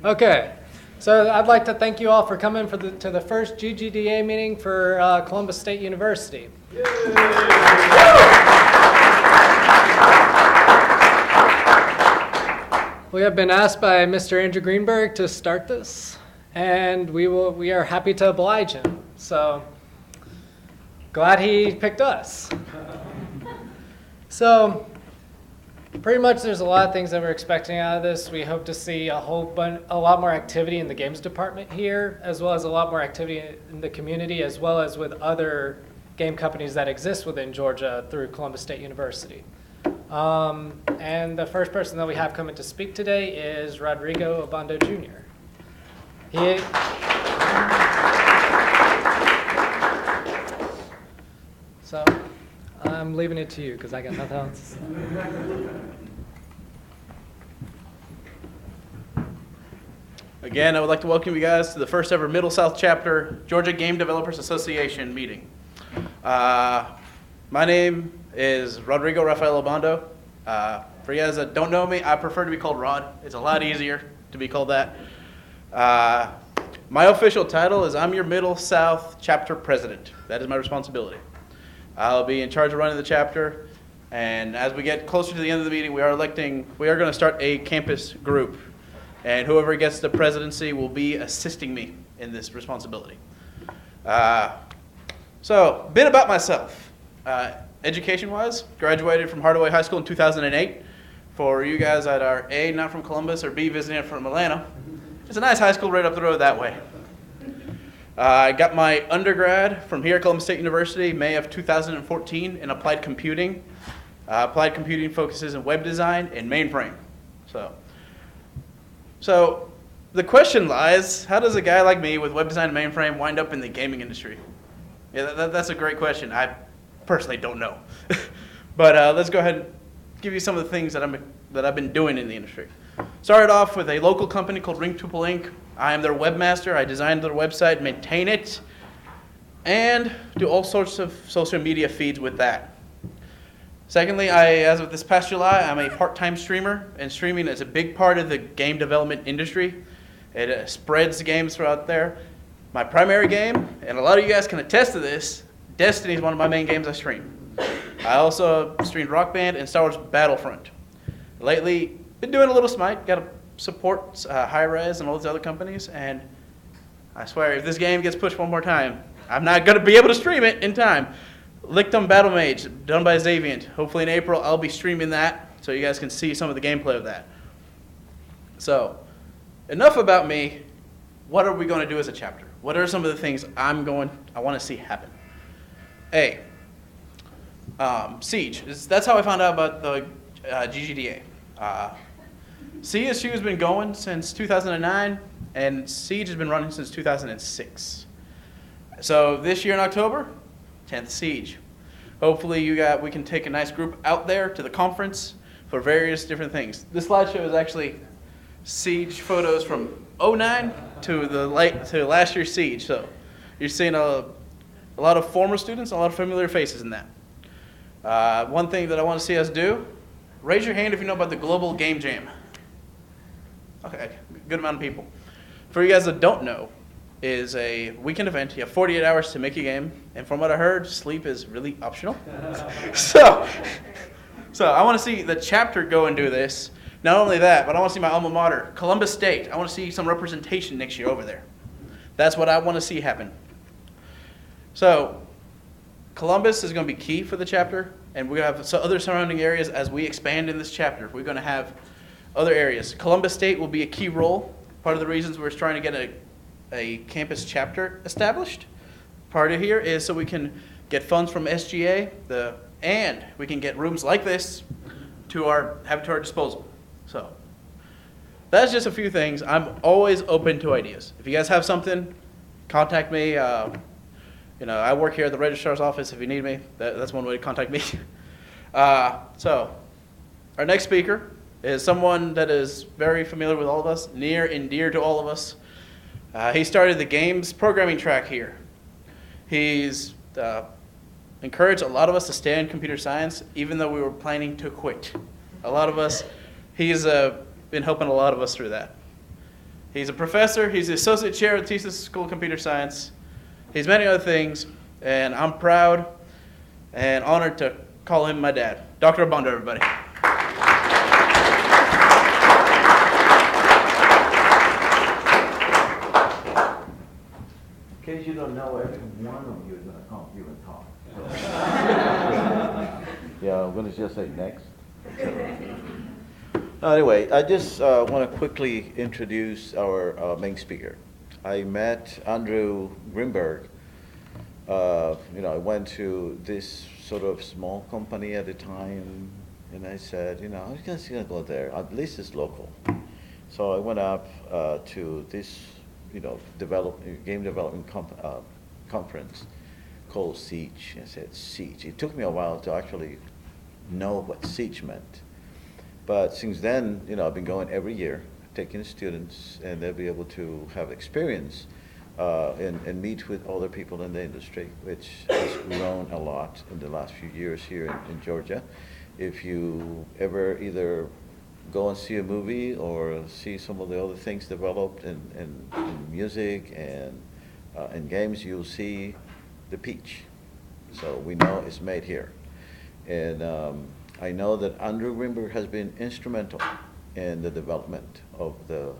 Okay, so I'd like to thank you all for coming to the first GGDA meeting for Columbus State University. We have been asked by Mr. Andrew Greenberg to start this, and we are happy to oblige him. So glad he picked us. So pretty much there's a lot of things that we're expecting out of this. We hope to see a lot more activity in the games department here, as well as a lot more activity in the community, as well as with other game companies that exist within Georgia through Columbus State University. And the first person that we have coming to speak today is Rodrigo Obando Jr. So I'm leaving it to you because I got nothing else to say. Again, I would like to welcome you guys to the first ever Middle South Chapter Georgia Game Developers Association meeting. My name is Rodrigo Rafael Obando. For you guys that don't know me, I prefer to be called Rod. It's a lot easier to be called that. My official title is I'm your Middle South Chapter President. That is my responsibility. I'll be in charge of running the chapter, and as we get closer to the end of the meeting, we are going to start a campus group, and whoever gets the presidency will be assisting me in this responsibility. So, a bit about myself. Education-wise, graduated from Hardaway High School in 2008. For you guys that are A, not from Columbus, or B, visiting from Atlanta, it's a nice high school right up the road that way. I got my undergrad from here at Columbus State University, May of 2014, in applied computing. Applied computing focuses in web design and mainframe. So the question lies, how does a guy like me with web design and mainframe wind up in the gaming industry? Yeah, that's a great question. I personally don't know. But let's go ahead and give you some of the things that I've been doing in the industry. Started off with a local company called Ring Tuple Inc. I am their webmaster. I designed their website, maintain it, and do all sorts of social media feeds with that. Secondly, as of this past July, I'm a part-time streamer, and streaming is a big part of the game development industry. It spreads games throughout there. My primary game, and a lot of you guys can attest to this, Destiny is one of my main games I stream. I also streamed Rock Band and Star Wars Battlefront. Lately, been doing a little Smite, got to support Hi-Rez and all these other companies, and I swear, if this game gets pushed one more time, I'm not going to be able to stream it in time. Lictum Battle Mage, done by Xavient. Hopefully in April, I'll be streaming that, so you guys can see some of the gameplay of that. So, enough about me. What are we going to do as a chapter? What are some of the things I want to see happen? A, Siege. That's how I found out about the GGDA. CSU has been going since 2009, and Siege has been running since 2006. So this year in October, 10th Siege. Hopefully we can take a nice group out there to the conference for various different things. This slideshow is actually Siege photos from 2009 to last year's Siege. So you're seeing a lot of former students, a lot of familiar faces in that. One thing that I want to see us do, raise your hand if you know about the Global Game Jam. Okay, good amount of people. For you guys that don't know, is a weekend event. You have 48 hours to make a game, and from what I heard, sleep is really optional. So I want to see the chapter go and do this. Not only that, but I want to see my alma mater, Columbus State. I want to see some representation next year over there. That's what I want to see happen. So Columbus is going to be key for the chapter, and we're going to have some other surrounding areas as we expand in this chapter. We're going to have other areas. Columbus State will be a key role. Part of the reasons we're trying to get a campus chapter established, part of here is so we can get funds from SGA, and we can get rooms like this to our disposal. So that's just a few things. I'm always open to ideas. If you guys have something, contact me. I work here at the registrar's office if you need me. That's one way to contact me. So our next speaker is someone that is very familiar with all of us, near and dear to all of us. He started the games programming track here. He's encouraged a lot of us to stay in computer science, even though we were planning to quit. He's been helping a lot of us through that. He's a professor. He's the associate chair at the School of Computer Science. He's many other things, and I'm proud and honored to call him my dad. Dr. Abondo, everybody. In case you don't know, every one of you is going to come here and talk. Yeah, I'm going to just say next. Anyway, I just want to quickly introduce our main speaker. I met Andrew Greenberg. I went to this sort of small company at the time, and I said, I'm just going to go there. At least it's local. So I went up to this game development conference called Siege. I said Siege. It took me a while to actually know what Siege meant. But since then, I've been going every year, taking students, and they'll be able to have experience and meet with other people in the industry, which has grown a lot in the last few years here in Georgia. If you ever either go and see a movie or see some of the other things developed in music and in games, you'll see the peach. So we know it's made here. And I know that Andrew Greenberg has been instrumental in the development of the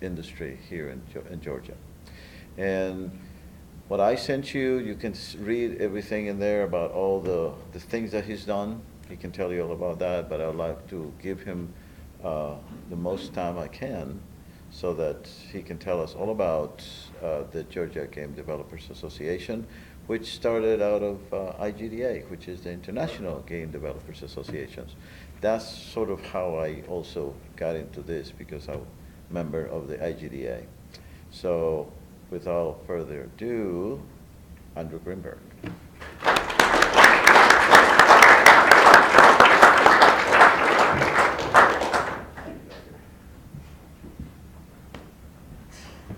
industry here in Georgia. And what I sent you, you can read everything in there about all the things that he's done. He can tell you all about that, but I'd like to give him the most time I can so that he can tell us all about the Georgia Game Developers Association, which started out of IGDA, which is the International Game Developers Associations. That's sort of how I also got into this, because I'm a member of the IGDA. So without further ado, Andrew Greenberg.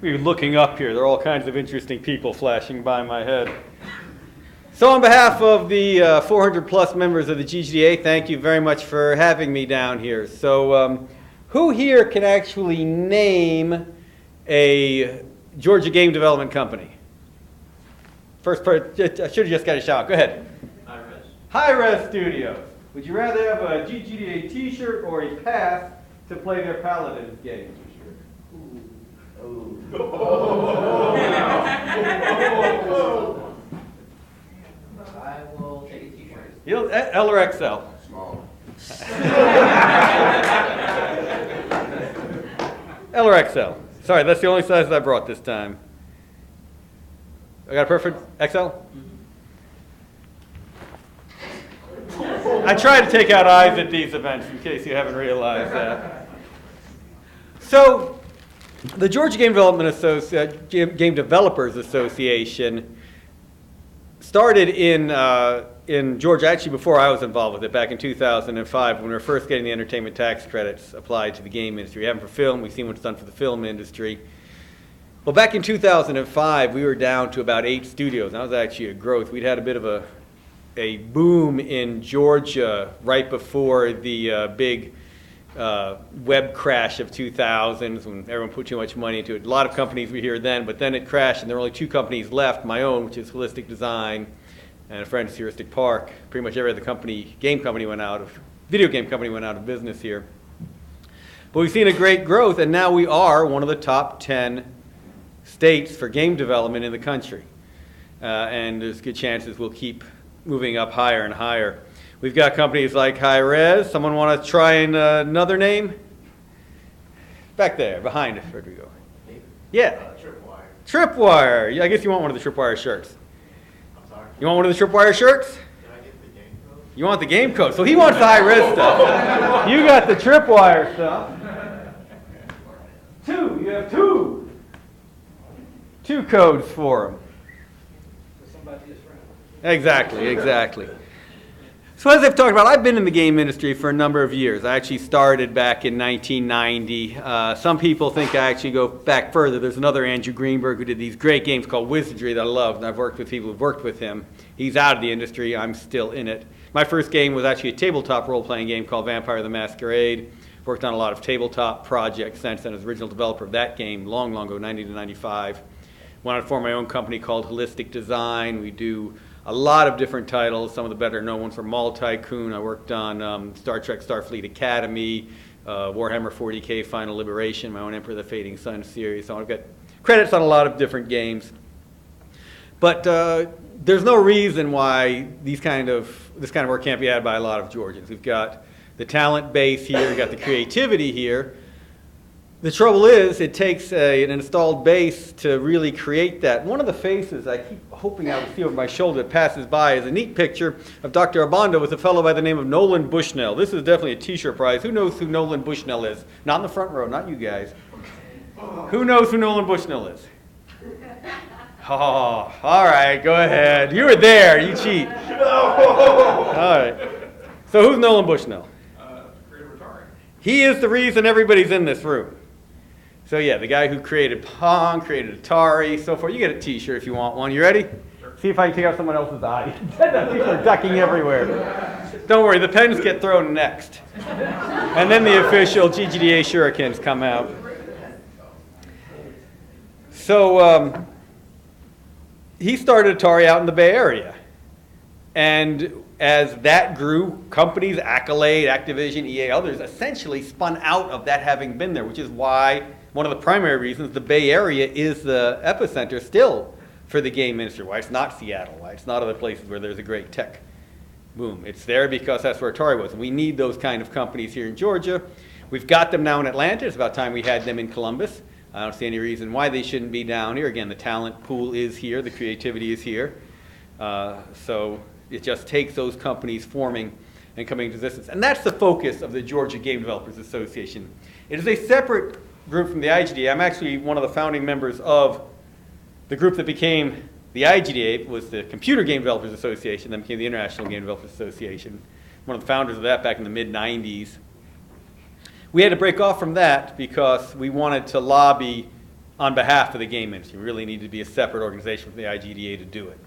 We're looking up here. There are all kinds of interesting people flashing by my head. So on behalf of the 400 plus members of the GGDA, thank you very much for having me down here. So who here can actually name a Georgia game development company? First part, I should have just got a shout. Go ahead. Hi-Res. Hi-Res Studios. Would you rather have a GGDA t-shirt or a pass to play their Paladins game? I will take a t-shirt. L or XL? Small. L or XL? Sorry, that's the only size I brought this time. I got a preference? XL? I try to take out eyes at these events in case you haven't realized that. So, the Georgia Game Developers Association started in Georgia, actually before I was involved with it, back in 2005, when we were first getting the entertainment tax credits applied to the game industry. We have them for film, we've seen what's done for the film industry. Well, back in 2005, we were down to about 8 studios. That was actually a growth. We'd had a bit of a boom in Georgia right before the big web crash of 2000s, when everyone put too much money into it. A lot of companies were here then, but then it crashed, and there were only 2 companies left, my own, which is Holistic Design, and a friend's Heuristic Park. Pretty much every other company, video game company went out of business here. But we've seen a great growth, and now we are one of the top 10 states for game development in the country. And there's good chances we'll keep moving up higher and higher. We've got companies like Hi-Res. Someone want to try another name? Back there, behind it, Rodrigo. Yeah. Tripwire. Tripwire. Yeah, I guess you want one of the Tripwire shirts. I'm sorry. You want one of the Tripwire shirts? Can I get the game code? You want the game code. So he wants the Hi-Res stuff. You got the Tripwire stuff. 2. You have 2. 2 codes for him. Exactly. So as I've talked about, I've been in the game industry for a number of years. I actually started back in 1990. Some people think I actually go back further. There's another Andrew Greenberg who did these great games called Wizardry that I love, and I've worked with people who've worked with him. He's out of the industry. I'm still in it. My first game was actually a tabletop role-playing game called Vampire the Masquerade. Worked on a lot of tabletop projects since then as original developer of that game long, long ago, 90 to 95. Went on to form my own company called Holistic Design. We do a lot of different titles. Some of the better known ones were Mall Tycoon. I worked on Star Trek Starfleet Academy, Warhammer 40K Final Liberation, my own Emperor of the Fading Sun series. So I've got credits on a lot of different games. But there's no reason why this kind of work can't be had by a lot of Georgians. We've got the talent base here, we've got the creativity here. The trouble is, it takes an installed base to really create that. One of the faces I keep hoping I will see over my shoulder that passes by is a neat picture of Dr. Arbondo with a fellow by the name of Nolan Bushnell. This is definitely a t-shirt prize. Who knows who Nolan Bushnell is? Not in the front row, not you guys. Who knows who Nolan Bushnell is? Oh, all right, go ahead. You were there, you cheat. All right. So who's Nolan Bushnell? He is the reason everybody's in this room. So yeah, the guy who created Pong, created Atari, so forth. You get a t-shirt if you want one. You ready? Sure. See if I can take out someone else's eye. People are ducking everywhere. Don't worry, the pens get thrown next. And then the official GGDA shurikens come out. So he started Atari out in the Bay Area. And as that grew, companies, Accolade, Activision, EA, others, essentially spun out of that having been there, which is why one of the primary reasons the Bay Area is the epicenter still for the game industry, why it's not Seattle, why it's not other places where there's a great tech boom. It's there because that's where Atari was. And we need those kind of companies here in Georgia. We've got them now in Atlanta. It's about time we had them in Columbus. I don't see any reason why they shouldn't be down here. Again, the talent pool is here, the creativity is here. So it just takes those companies forming and coming into existence. And that's the focus of the Georgia Game Developers Association. It is a separate group from the IGDA. I'm actually one of the founding members of the group that became the IGDA. It was the Computer Game Developers Association, then became the International Game Developers Association. One of the founders of that back in the mid-90s. We had to break off from that because we wanted to lobby on behalf of the game industry. We really needed to be a separate organization from the IGDA to do it.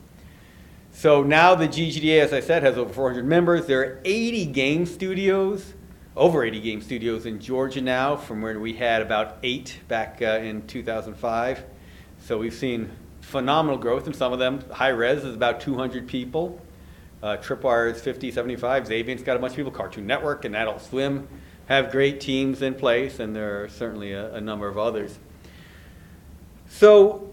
So now the GGDA, as I said, has over 400 members. There are 80 game studios, over 80 game studios in Georgia now, from where we had about 8 back in 2005. So we've seen phenomenal growth in some of them. High Res is about 200 people. Tripwire is 50, 75. Xaviant's got a bunch of people. Cartoon Network and Adult Swim have great teams in place, and there are certainly a number of others. So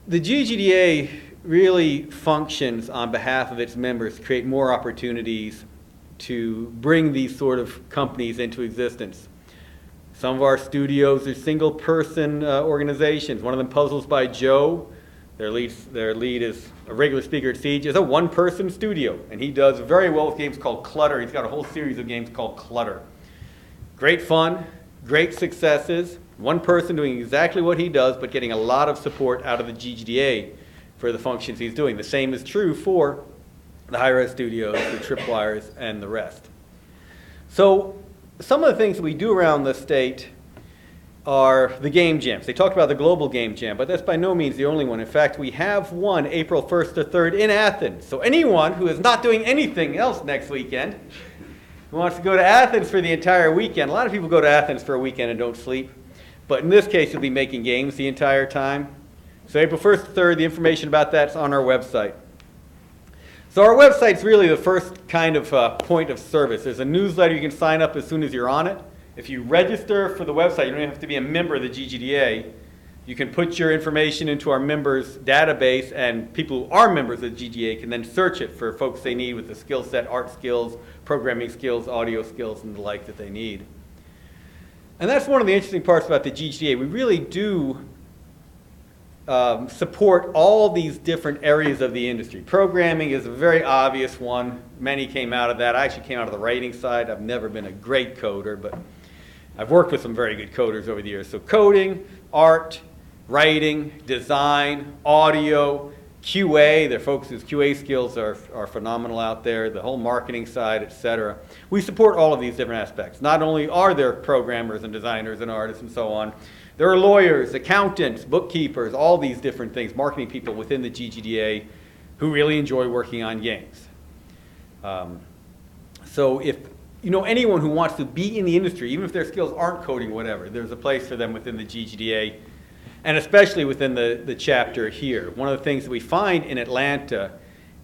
the GGDA really functions on behalf of its members to create more opportunities to bring these sort of companies into existence. Some of our studios are single-person organizations. One of them, Puzzles by Joe, their lead is a regular speaker at Siege, is a one-person studio, and he does very well with games called Clutter. He's got a whole series of games called Clutter. Great fun, great successes, one person doing exactly what he does, but getting a lot of support out of the GGDA for the functions he's doing. The same is true for the high-res studios, the tripwires, and the rest. So some of the things that we do around the state are the game jams. They talked about the global game jam, but that's by no means the only one. In fact, we have one April 1st to 3rd in Athens. So anyone who is not doing anything else next weekend, who wants to go to Athens for the entire weekend, a lot of people go to Athens for a weekend and don't sleep, but in this case you'll be making games the entire time. So April 1st to 3rd, the information about that's on our website. So our website's really the first kind of point of service. There's a newsletter you can sign up as soon as you're on it. If you register for the website, you don't even have to be a member of the GGDA. You can put your information into our members database, and people who are members of the GGDA can then search it for folks they need with the skill set, art skills, programming skills, audio skills, and the like that they need. And that's one of the interesting parts about the GGDA. We really do support all these different areas of the industry. Programming is a very obvious one. Many came out of that. I actually came out of the writing side. I've never been a great coder, but I've worked with some very good coders over the years. So coding, art, writing, design, audio, QA. There are folks whose QA skills are phenomenal out there, the whole marketing side, etc. We support all of these different aspects. Not only are there programmers and designers and artists and so on, there are lawyers, accountants, bookkeepers, all these different things, marketing people within the GGDA who really enjoy working on games. So if anyone who wants to be in the industry, even if their skills aren't coding, whatever, there's a place for them within the GGDA, and especially within the chapter here. One of the things that we find in Atlanta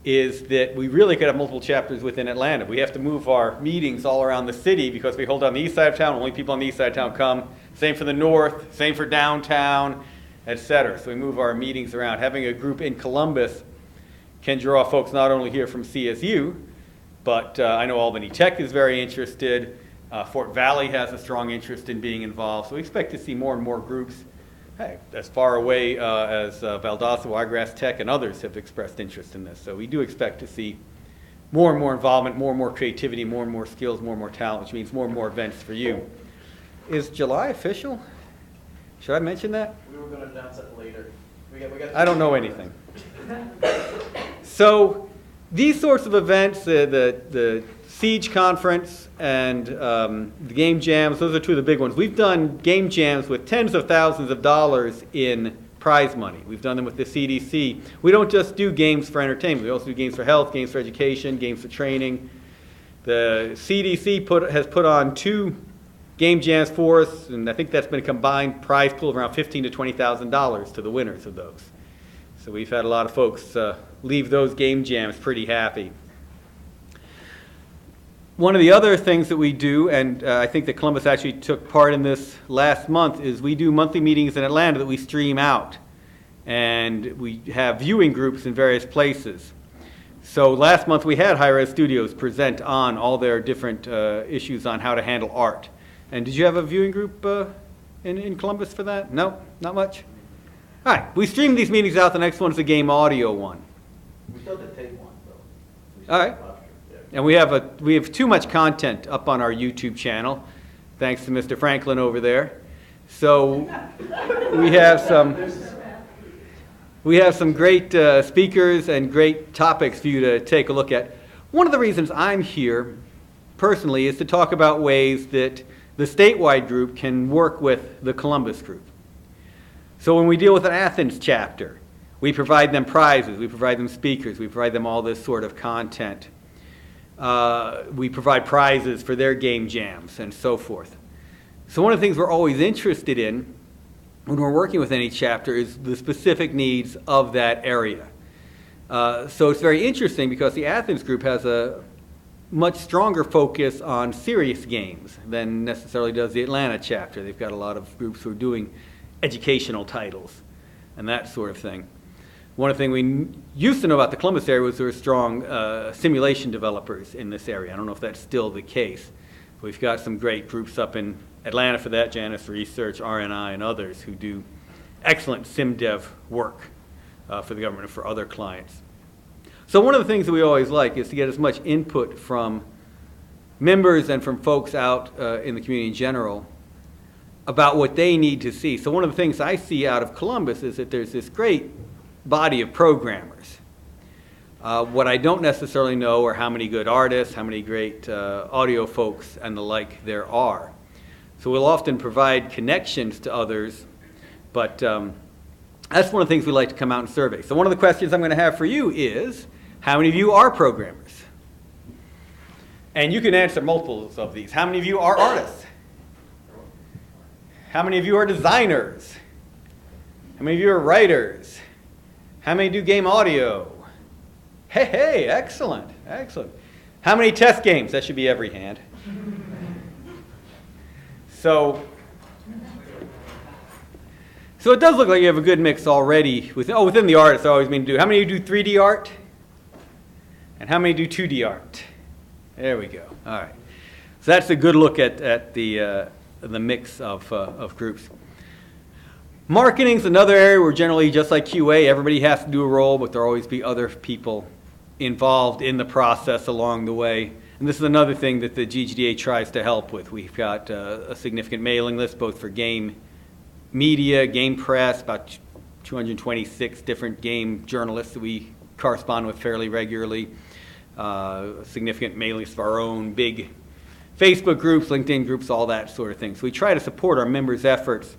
is that we really could have multiple chapters within Atlanta. We have to move our meetings all around the city because we hold on the east side of town, only people on the east side of town come. Same for the north, same for downtown, etc. So we move our meetings around. Having a group in Columbus can draw folks not only here from CSU, but I know Albany Tech is very interested. Fort Valley has a strong interest in being involved. So we expect to see more and more groups as far away as Valdosta, Wiregrass Tech, and others have expressed interest in this. So we do expect to see more and more involvement, more and more creativity, more and more skills, more and more talent, which means more and more events for you. Is July official? Should I mention that? We were going to announce it later. I don't know anything. So these sorts of events, the Siege Conference and the Game Jams, those are two of the big ones. We've done Game Jams with tens of thousands of dollars in prize money. We've done them with the CDC. We don't just do games for entertainment. We also do games for health, games for education, games for training. The CDC has put on 2 Game Jams for us, and I think that's been a combined prize pool of around $15,000 to $20,000 to the winners of those. So we've had a lot of folks leave those Game Jams pretty happy. One of the other things that we do, and I think that Columbus actually took part in this last month, is we do monthly meetings in Atlanta that we stream out. And we have viewing groups in various places. So last month we had High Res Studios present on all their different issues on how to handle art. And did you have a viewing group in Columbus for that? No, not much? All right, we stream these meetings out. The next one's the game audio one. We still did take one, though. All right. And we have too much content up on our YouTube channel, thanks to Mr. Franklin over there. So we have some great speakers and great topics for you to take a look at. One of the reasons I'm here personally is to talk about ways that the statewide group can work with the Columbus group. So when we deal with an Athens chapter, we provide them prizes, we provide them speakers, we provide them all this sort of content. We provide prizes for their game jams and so forth. So one of the things we're always interested in when we're working with any chapter is the specific needs of that area. So it's very interesting because the Athens group has a much stronger focus on serious games than necessarily does the Atlanta chapter. They've got a lot of groups who are doing educational titles and that sort of thing. One of the things we used to know about the Columbus area was there were strong simulation developers in this area. I don't know if that's still the case. We've got some great groups up in Atlanta for that, Janus Research, RNI, and others who do excellent sim dev work for the government and for other clients. So one of the things that we always like is to get as much input from members and from folks out in the community in general about what they need to see. So one of the things I see out of Columbus is that there's this great body of programmers. What I don't necessarily know are how many good artists, how many great audio folks and the like there are. So we'll often provide connections to others, but that's one of the things we like to come out and survey. So one of the questions I'm going to have for you is, how many of you are programmers? And you can answer multiples of these. How many of you are artists? How many of you are designers? How many of you are writers? How many do game audio? Hey, excellent, excellent. How many test games? That should be every hand. So it does look like you have a good mix already. Within the artists, I always mean to do. How many do 3D art? And how many do 2D art? There we go. All right. So that's a good look at the mix of groups. Marketing's another area where generally, just like QA, everybody has to do a role, but there'll always be other people involved in the process along the way. And this is another thing that the GGDA tries to help with. We've got a significant mailing list, both for game media, game press, about 226 different game journalists that we correspond with fairly regularly. A significant mailing list of our own big Facebook groups, LinkedIn groups, all that sort of thing. So we try to support our members' efforts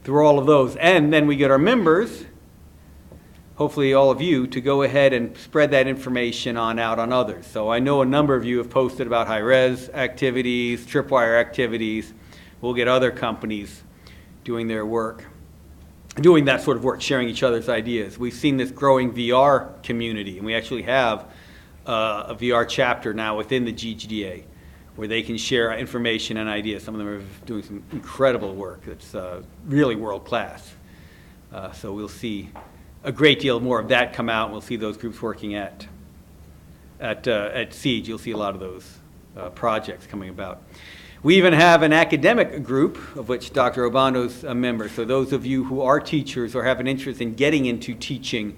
through all of those. And then we get our members, hopefully all of you, to go ahead and spread that information on out on others. So I know a number of you have posted about high-res activities, tripwire activities. We'll get other companies doing their work, doing that sort of work, sharing each other's ideas. We've seen this growing VR community, and we actually have a VR chapter now within the GGDA where they can share information and ideas. Some of them are doing some incredible work that's really world-class. So we'll see a great deal more of that come out. We'll see those groups working at Siege. You'll see a lot of those projects coming about. We even have an academic group, of which Dr. Obano's a member. So those of you who are teachers or have an interest in getting into teaching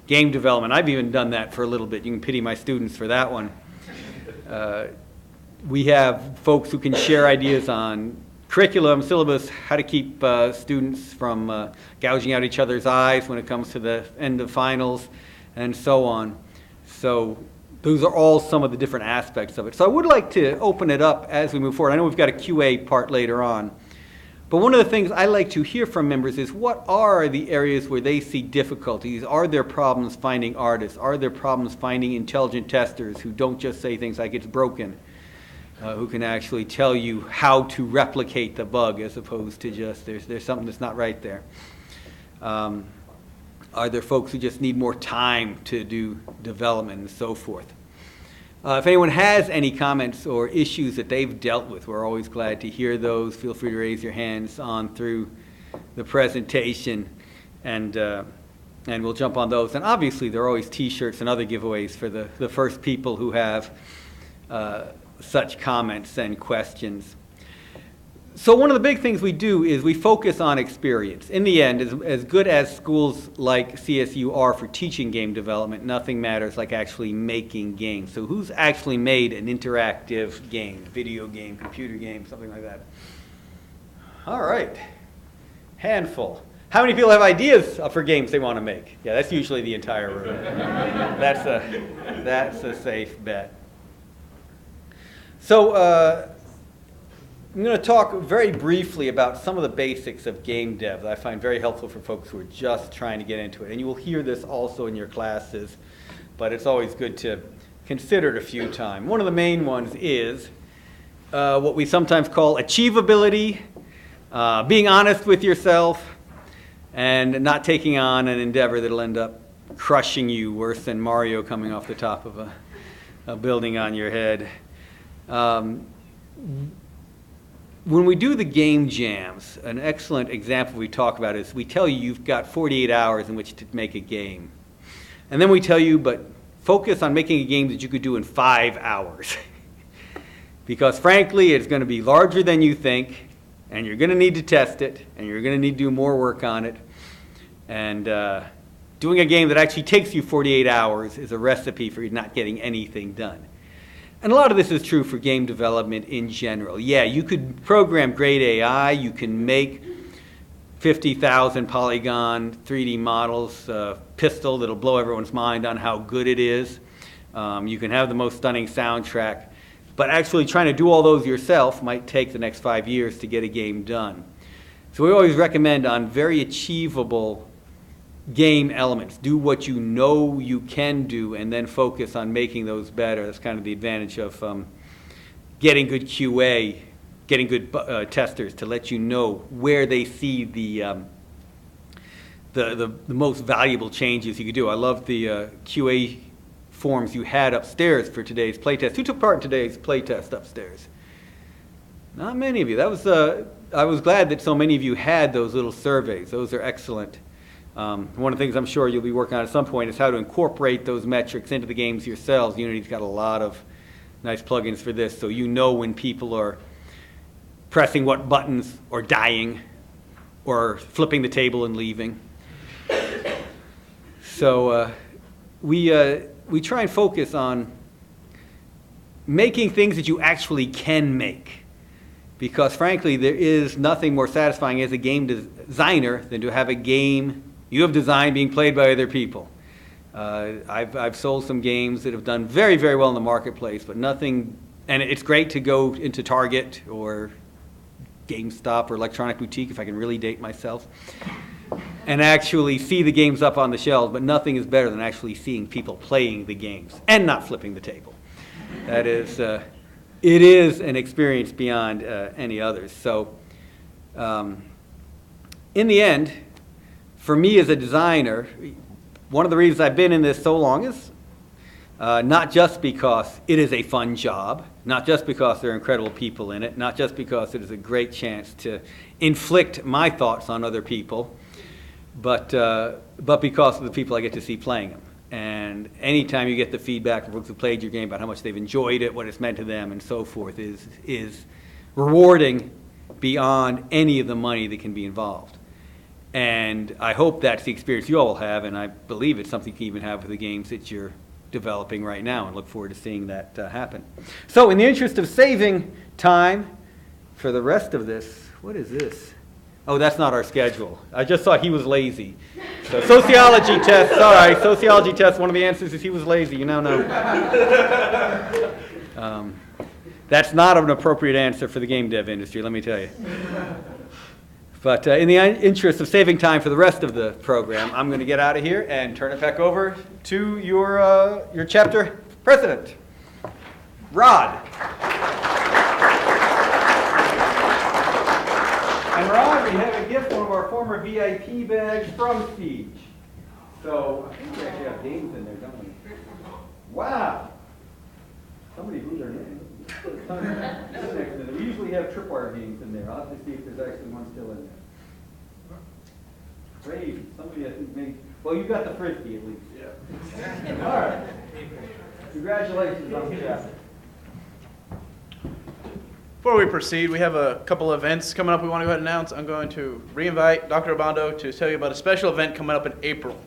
game development, I've even done that for a little bit. You can pity my students for that one. We have folks who can share ideas on curriculum, syllabus, how to keep students from gouging out each other's eyes when it comes to the end of finals, and so on. So those are all some of the different aspects of it. So I would like to open it up as we move forward. I know we've got a QA part later on. But one of the things I like to hear from members is what are the areas where they see difficulties? Are there problems finding artists? Are there problems finding intelligent testers who don't just say things like it's broken? Who can actually tell you how to replicate the bug as opposed to just there's something that's not right there. Are there folks who just need more time to do development and so forth? If anyone has any comments or issues that they've dealt with, we're always glad to hear those. Feel free to raise your hands on through the presentation, and we'll jump on those. And obviously there are always t-shirts and other giveaways for the first people who have such comments and questions. So one of the big things we do is we focus on experience. In the end, as good as schools like CSU are for teaching game development, nothing matters like actually making games. So who's actually made an interactive game, video game, computer game, something like that? All right, handful. How many people have ideas for games they want to make? Yeah, that's usually the entire room. That's a safe bet. So I'm going to talk very briefly about some of the basics of game dev that I find very helpful for folks who are just trying to get into it. And you will hear this also in your classes, but it's always good to consider it a few times. One of the main ones is what we sometimes call achievability, being honest with yourself, and not taking on an endeavor that'll end up crushing you worse than Mario coming off the top of a building on your head. When we do the game jams, an excellent example we talk about is we tell you you've got 48 hours in which to make a game. And then we tell you, but focus on making a game that you could do in 5 hours. Because frankly, it's going to be larger than you think, and you're going to need to test it, and you're going to need to do more work on it. And doing a game that actually takes you 48 hours is a recipe for you not getting anything done. And a lot of this is true for game development in general. Yeah, you could program great AI, you can make 50,000 polygon 3D models, pistol that'll blow everyone's mind on how good it is. You can have the most stunning soundtrack, but actually trying to do all those yourself might take the next 5 years to get a game done. So we always recommend on very achievable game elements. Do what you know you can do and then focus on making those better. That's kind of the advantage of getting good QA, getting good testers to let you know where they see the most valuable changes you could do. I love the QA forms you had upstairs for today's playtest. Who took part in today's playtest upstairs? Not many of you. That was I was glad that so many of you had those little surveys. Those are excellent. One of the things I'm sure you'll be working on at some point is how to incorporate those metrics into the games yourselves. Unity's got a lot of nice plugins for this, so you know when people are pressing what buttons or dying or flipping the table and leaving. So we try and focus on making things that you actually can make. Because frankly, there is nothing more satisfying as a game designer than to have a game you have designed being played by other people. I've sold some games that have done very, very well in the marketplace, but nothing, and it's great to go into Target or GameStop or Electronic Boutique, if I can really date myself. and actually see the games up on the shelves, but nothing is better than actually seeing people playing the games and not flipping the table. That is, it is an experience beyond any others. So, in the end, for me as a designer, one of the reasons I've been in this so long is not just because it is a fun job, not just because there are incredible people in it, not just because it is a great chance to inflict my thoughts on other people, but because of the people I get to see playing them. And anytime you get the feedback from folks who played your game about how much they've enjoyed it, what it's meant to them, and so forth, is rewarding beyond any of the money that can be involved. And I hope that's the experience you all will have, and I believe it's something you can even have with the games that you're developing right now, and look forward to seeing that happen. So in the interest of saving time for the rest of this, what is this? Oh, that's not our schedule. I just thought he was lazy. So sociology test, sorry, sociology test, one of the answers is he was lazy, you now know. That's not an appropriate answer for the game dev industry, let me tell you. But in the interest of saving time for the rest of the program, I'm going to get out of here and turn it back over to your chapter president, Rod. And Rod, we have a gift, one of our former VIP bags from Siege. So I think we actually have games in there, don't we? Wow. Somebody moved their name. We usually have tripwire games in there. I'll have to see if there's actually one still in there. Great. Somebody I think made. Well, you got the frisbee at least. Yeah. All right. Congratulations on the chapter. Before we proceed, we have a couple events coming up we want to go ahead and announce. I'm going to re-invite Dr. Obando to tell you about a special event coming up in April.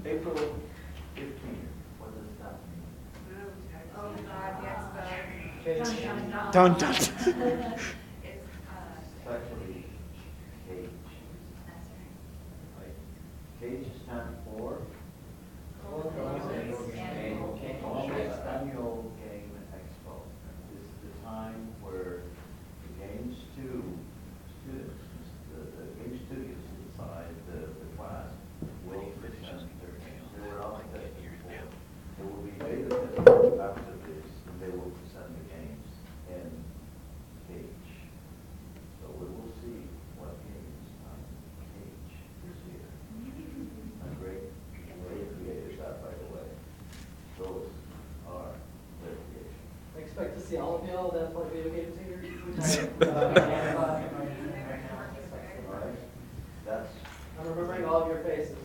April 15th. What does that mean? Oh God, the Expo. Dun, dun. It's, Actually, Cage. Like, Cage stand for Annual Game Expo. This is the time where the game students, the game studios inside the class will present their games. They were all tested before. There will be beta testing after this, and they will present the games in Cage. So we will see what games on Cage this year. A great creative that, by the way. Those are their creation. I expect to see all of y'all that play video games here. All right? That's. I'm remembering all of your faces.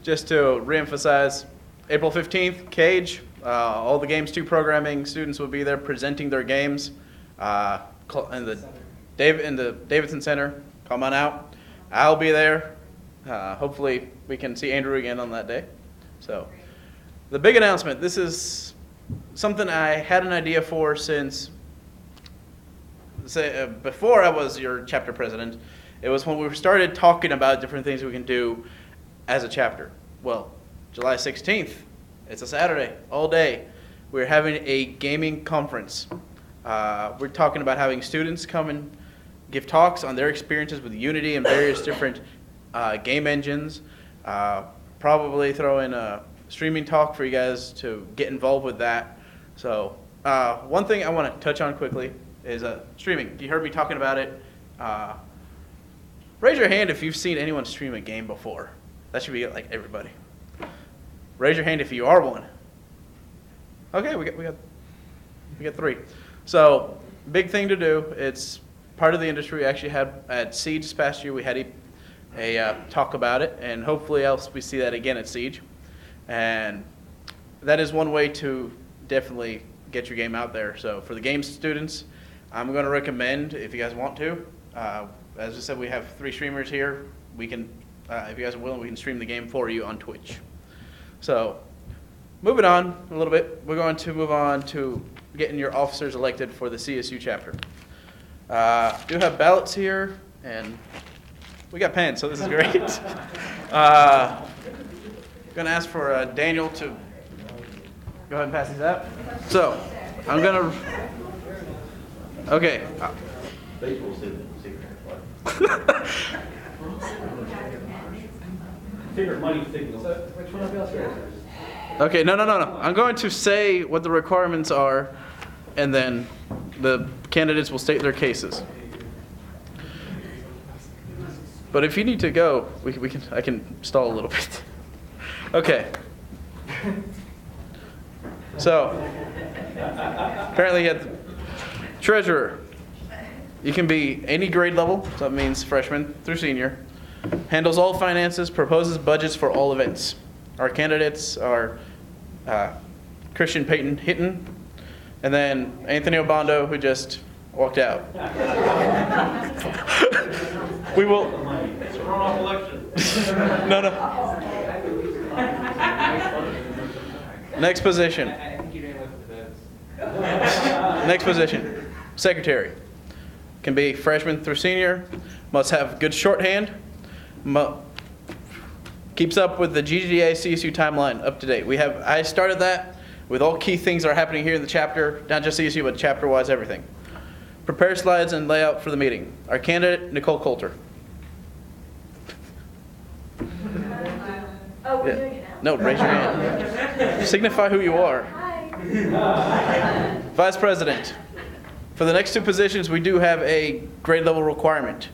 Just to reemphasize, April 15th, Cage. All the Games 2 programming students will be there presenting their games in the Davidson Center. Come on out. I'll be there. Hopefully we can see Andrew again on that day. So the big announcement, this is something I had an idea for since before I was your chapter president. It was when we started talking about different things we can do as a chapter. Well, July 16th, it's a Saturday, all day. We're having a gaming conference. We're talking about having students come and give talks on their experiences with Unity and various different game engines. Probably throw in a streaming talk for you guys to get involved with that. So one thing I want to touch on quickly is streaming. You heard me talking about it. Raise your hand if you've seen anyone stream a game before. That should be like everybody. Raise your hand if you are one. Okay, we got three. So big thing to do. It's part of the industry. We actually had at Siege this past year. We had a talk about it, and hopefully else we see that again at Siege. And that is one way to definitely get your game out there. So for the game students, I'm going to recommend, if you guys want to, as I said, we have 3 streamers here. We can, if you guys are willing, we can stream the game for you on Twitch. So moving on a little bit, we're going to move on to getting your officers elected for the CSU chapter. Do have ballots here, and we got pens, so this is great. Going to ask for Daniel to go ahead and pass these out. So I'm going to Okay. Which one of y'all's ready? Okay, no. I'm going to say what the requirements are, and then the candidates will state their cases. But if you need to go, I can stall a little bit. Okay. So, apparently you have treasurer. You can be any grade level, so that means freshman through senior. Handles all finances, proposes budgets for all events. Our candidates are Christian Peyton Hinton, and then Anthony Obando, who just walked out. We will. No. Next position. Next position. Secretary. Can be freshman through senior. Must have good shorthand. Keeps up with the GGDA CSU timeline up to date. I started that with all key things that are happening here in the chapter, not just CSU, but chapter-wise everything. Prepare slides and layout for the meeting. Our candidate, Nicole Coulter. Oh, we're doing it No, now? raise your hand. Signify who you are. Hi. Vice President. For the next two positions, we do have a grade level requirement.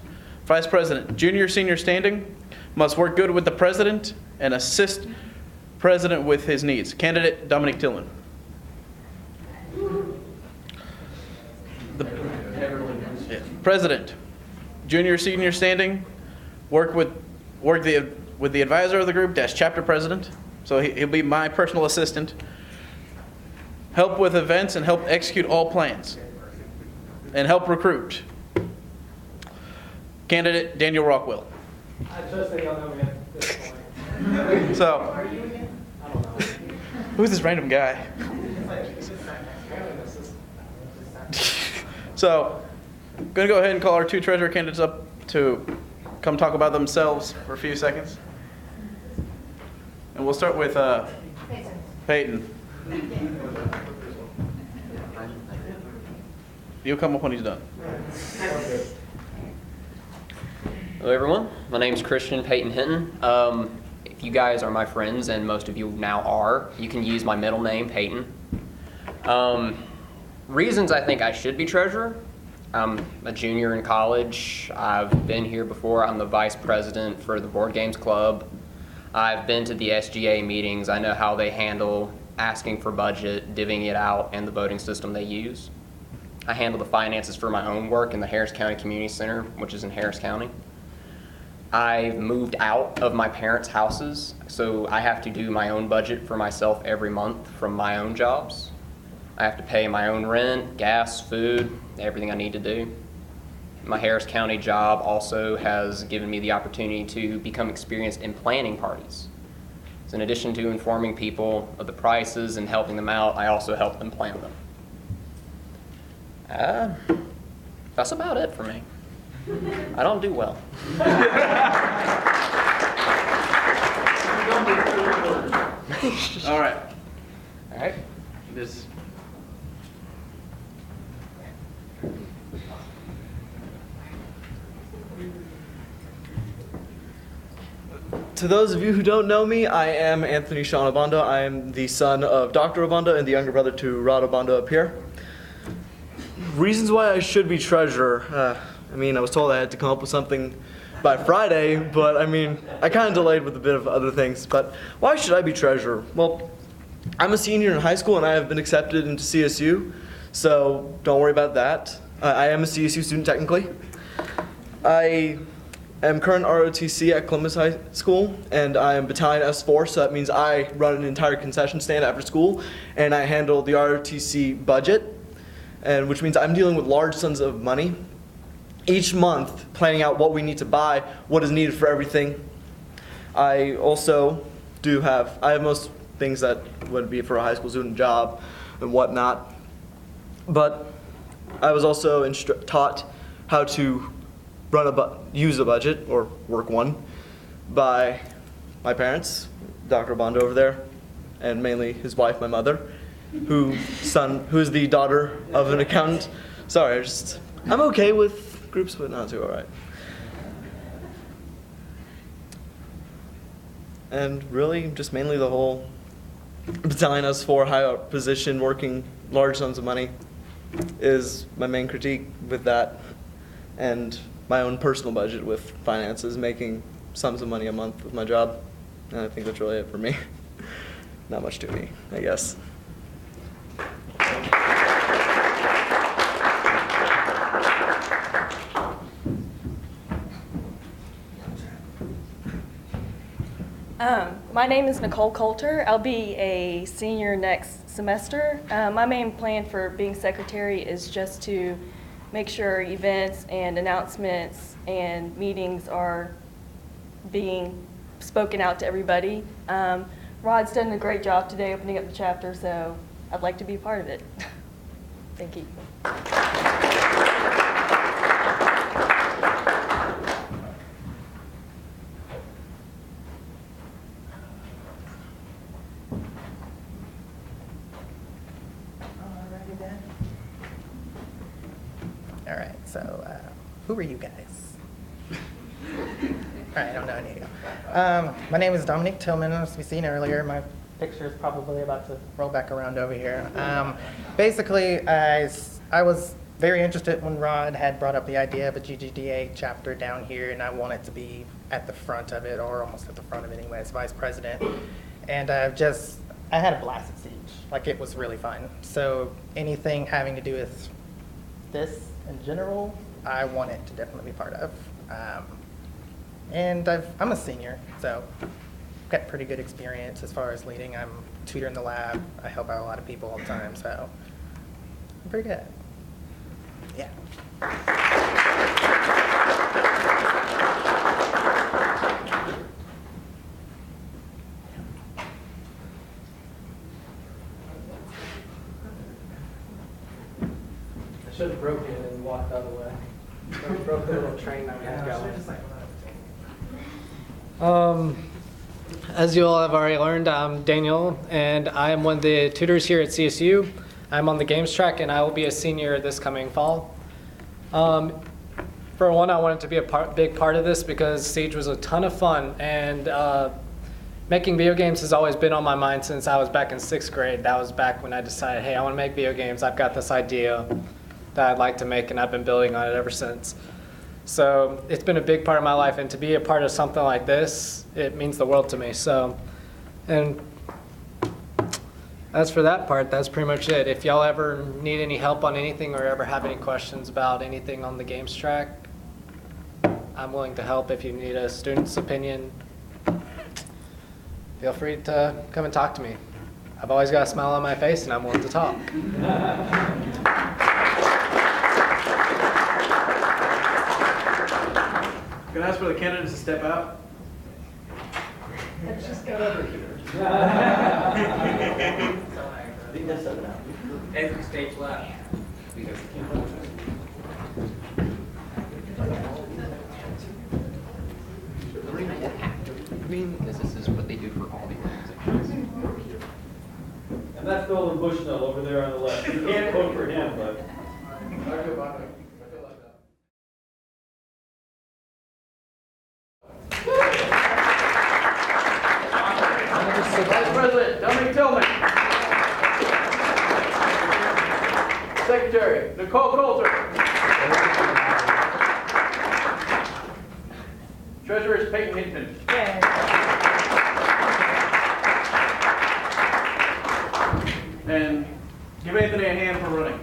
Vice President, junior, senior standing, must work good with the President and assist President with his needs. Candidate, Dominic Tillman. President, junior, senior standing, work with the advisor of the group, dash chapter president. So he'll be my personal assistant. Help with events and help execute all plans. And help recruit. Candidate, Daniel Rockwell. I trust that y'all know me at this point. So, I don't know. who's this random guy? So, I'm going to go ahead and call our two treasurer candidates up to come talk about themselves for a few seconds. And we'll start with Peyton. You'll come up when he's done. Hello everyone, my name is Christian Peyton Hinton. If you guys are my friends, and most of you now are, you can use my middle name, Peyton. Reasons I think I should be treasurer. I'm a junior in college. I've been here before. I'm the vice president for the board games club. I've been to the SGA meetings. I know how they handle asking for budget, divvying it out, and the voting system they use. I handle the finances for my own work in the Harris County Community Center, which is in Harris County. I've moved out of my parents' houses, so I have to do my own budget for myself every month from my own jobs. I have to pay my own rent, gas, food, everything I need to do. My Harris County job also has given me the opportunity to become experienced in planning parties. So in addition to informing people of the prices and helping them out, I also help them plan them. That's about it for me. I don't do well. All right. All right. This. To those of you who don't know me, I am Anthony Sean Obando. I am the son of Dr. Obando and the younger brother to Rod Obando up here. Reasons why I should be treasurer. I was told I had to come up with something by Friday, but I kind of delayed with a bit of other things. But why should I be treasurer? Well, I'm a senior in high school and I have been accepted into CSU, so don't worry about that. I am a CSU student technically. I am current ROTC at Columbus High School, and I am battalion S4, so that means I run an entire concession stand after school, and I handle the ROTC budget, and which means I'm dealing with large sums of money each month, planning out what we need to buy, what is needed for everything. I also I have most things that would be for a high school student job and whatnot, but I was also taught how to use a budget, or work one, by my parents, Dr. Bond over there, and mainly his wife, my mother, who is the daughter of an accountant. Sorry, I'm okay with groups, but not too alright. And really, just mainly the whole battalion S4 high up position, working large sums of money, is my main critique with that. And my own personal budget with finances, making sums of money a month with my job. And I think that's really it for me. Not much to me, I guess. My name is Nicole Coulter. I'll be a senior next semester. My main plan for being secretary is just to make sure events and announcements and meetings are being spoken out to everybody. Rod's done a great job today opening up the chapter, so I'd like to be a part of it. Thank you. Alrighty then. All right, so who are you guys? All right, I don't know any of you. My name is Dominique Tillman, as we've seen earlier. My picture is probably about to roll back around over here. Basically, I was very interested when Rod had brought up the idea of a GGDA chapter down here, and I wanted to be at the front of it, or almost at the front of it anyway, as vice president. And I had a blast at Siege. Like, it was really fun. So anything having to do with this in general, I wanted to definitely be part of. And I'm a senior, so I've got pretty good experience as far as leading. I'm a tutor in the lab. I help out a lot of people all the time, so I'm pretty good. Yeah. I should have broken it and walked the other way. I broke the little train that we had going. As you all have already learned, I'm Daniel, and I am one of the tutors here at CSU. I'm on the games track, and I will be a senior this coming fall. For one, I wanted to be a big part of this because Siege was a ton of fun, and making video games has always been on my mind since I was back in 6th grade. That was back when I decided, hey, I want to make video games. I've got this idea that I'd like to make, and I've been building on it ever since. So it's been a big part of my life, and to be a part of something like this, it means the world to me. So, and as for that part, that's pretty much it. If y'all ever need any help on anything or ever have any questions about anything on the games track, I'm willing to help. If you need a student's opinion, feel free to come and talk to me. I've always got a smile on my face, and I'm willing to talk. Can I ask for the candidates to step out? Let's just go over here. Exit stage left. This is what they do for all the organizations. And that's Nolan Bushnell over there on the left. You can't vote for him, but. Vice President Dominic Tillman. Secretary Nicole Coulter. Treasurer is Peyton Hinton. And give Anthony a hand for running.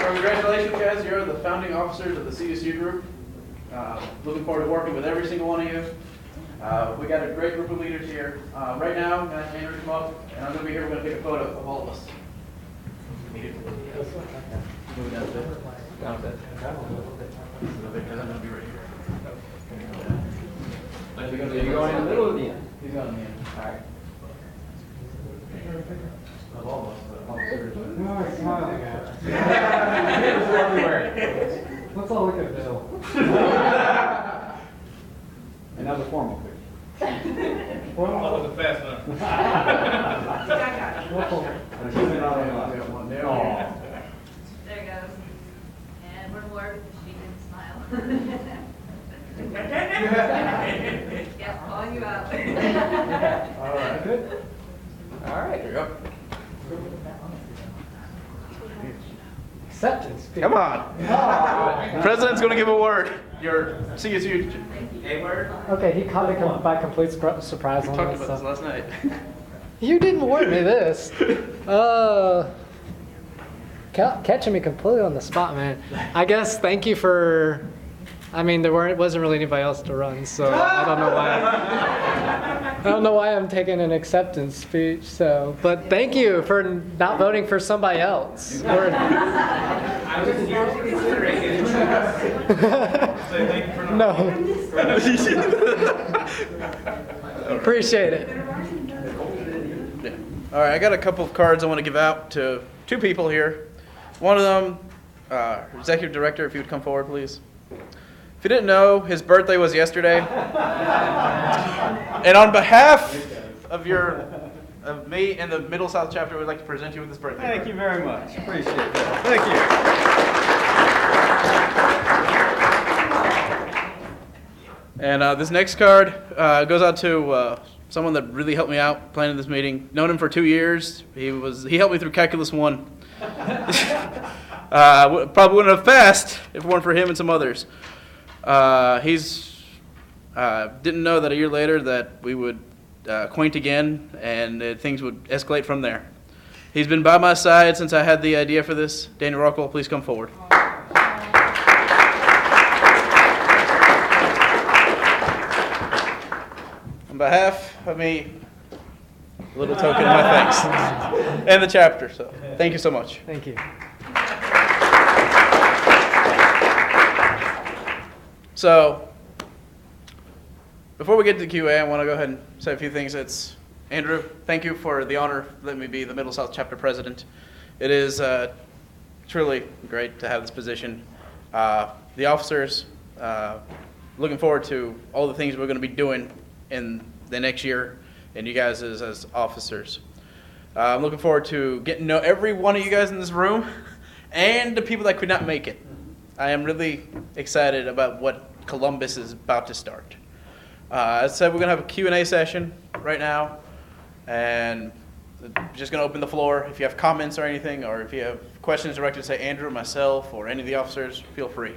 So congratulations, guys. You're the founding officers of the CSU group. Looking forward to working with every single one of you. We got a great group of leaders here. Right now, I'm going to Andrew come up, and I'm going to be here. We're going to take a photo of all of us. Move down a bit. Down a bit. Because I'm going to be right here. Are you going in the middle or the end? He's going in the end. All right. Of all of us, but officers. Who am I smiling at? Everywhere. Let's all look at Bill. And now the formal picture. Well, That wasn't fast enough. There goes. And one more because she didn't smile. Yeah, calling you out. All right. Good. All right. There you go. Acceptance. Come on. President's going to give a word. Your CSU. A word? Okay, he caught me by complete surprise We on talked this. about this last night. You didn't warn me this. Catching me completely on the spot, man. I guess thank you for. I mean, wasn't really anybody else to run, so I don't know why. I don't know why I'm taking an acceptance speech. So, but thank you for not voting for somebody else. I was seriously considering it. No. Appreciate it. Yeah. All right, I got a couple of cards I want to give out to two people here. One of them, Executive Director, if you would come forward, please. If you didn't know, his birthday was yesterday. And on behalf of me and the Middle South chapter, we'd like to present you with this birthday Thank card. you very much. Appreciate that. Thank you. And this next card goes out to someone that really helped me out planning this meeting. Known him for 2 years. He helped me through Calculus 1. Probably wouldn't have passed if it weren't for him and some others. Didn't know that a year later that we would acquaint again and things would escalate from there. He's been by my side since I had the idea for this. Daniel Rockwell, please come forward. On behalf of me, a little token of my thanks. And the chapter, so thank you so much. Thank you. So, before we get to the QA, I want to go ahead and say a few things. Andrew, thank you for the honor of letting me be the Middle South Chapter President. It is truly great to have this position. The officers, looking forward to all the things we're going to be doing in the next year, and you guys as officers. I'm looking forward to getting to know every one of you guys in this room and the people that could not make it. I am really excited about what Columbus is about to start. As I said, we're going to have a Q&A session right now, and just going to open the floor. If you have comments or anything, or if you have questions directed to, say, Andrew, myself, or any of the officers, feel free.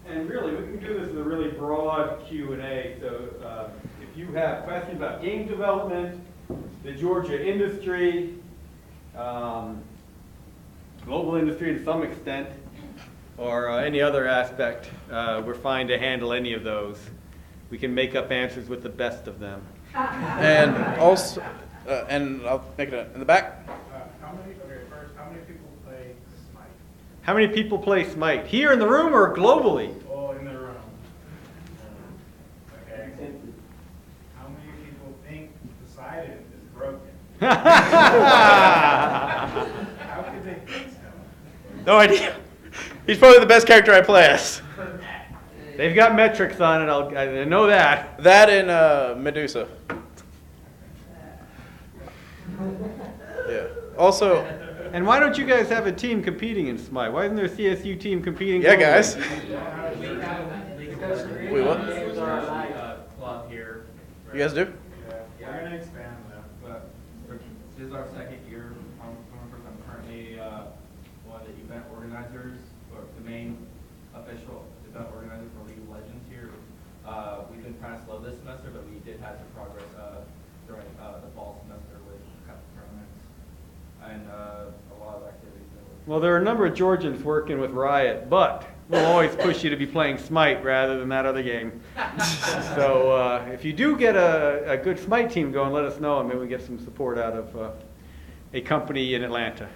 And really, we can do this as a really broad Q&A. So if you have questions about game development, the Georgia industry, global industry to some extent, or any other aspect, we're fine to handle any of those. We can make up answers with the best of them. And also, and I'll make it in the back. How many people play Smite? How many people play Smite? Here in the room or globally? Oh, in the room. Okay. How many people think Poseidon is broken? How could they think so? No idea. He's probably the best character I play as. They've got metrics on it, I know that. That and Medusa. Yeah. Also. And why don't you guys have a team competing in Smite? Why isn't there a CSU team competing? Yeah, globally? guys. Wait, what? Club here. You guys do? Yeah, we're gonna expand them, but This is our second year. I'm currently one of the event organizers, or the main official event organizer for League of Legends here. We've been kind of slow this semester, but we did have some progress during the fall semester with cup tournaments and a lot of activities. Well, there are a number of Georgians working with Riot, but we'll always push you to be playing Smite rather than that other game. So if you do get a good Smite team going, let us know, and maybe we get some support out of a company in Atlanta.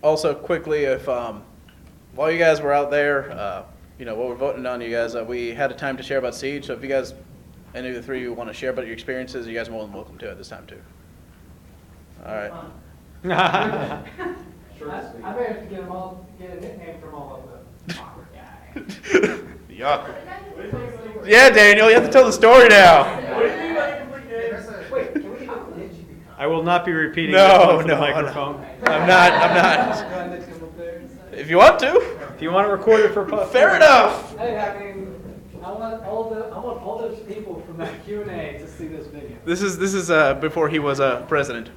Also, quickly, if while you guys were out there, while we're voting on you guys, we had a time to share about Siege. So if you guys, any of the three of you want to share about your experiences, you guys are more than welcome to at this time too. All right. I may have to get a nickname from all of them. Awkward guy. The awkward. Yeah, Daniel, you have to tell the story now. Wait, can we I will not be repeating No, this no, on the microphone. I'm not. If you want to. If you want to record it for Fair enough. Hey, I mean, I want all those people from that Q&A to see this video. This is before he was president.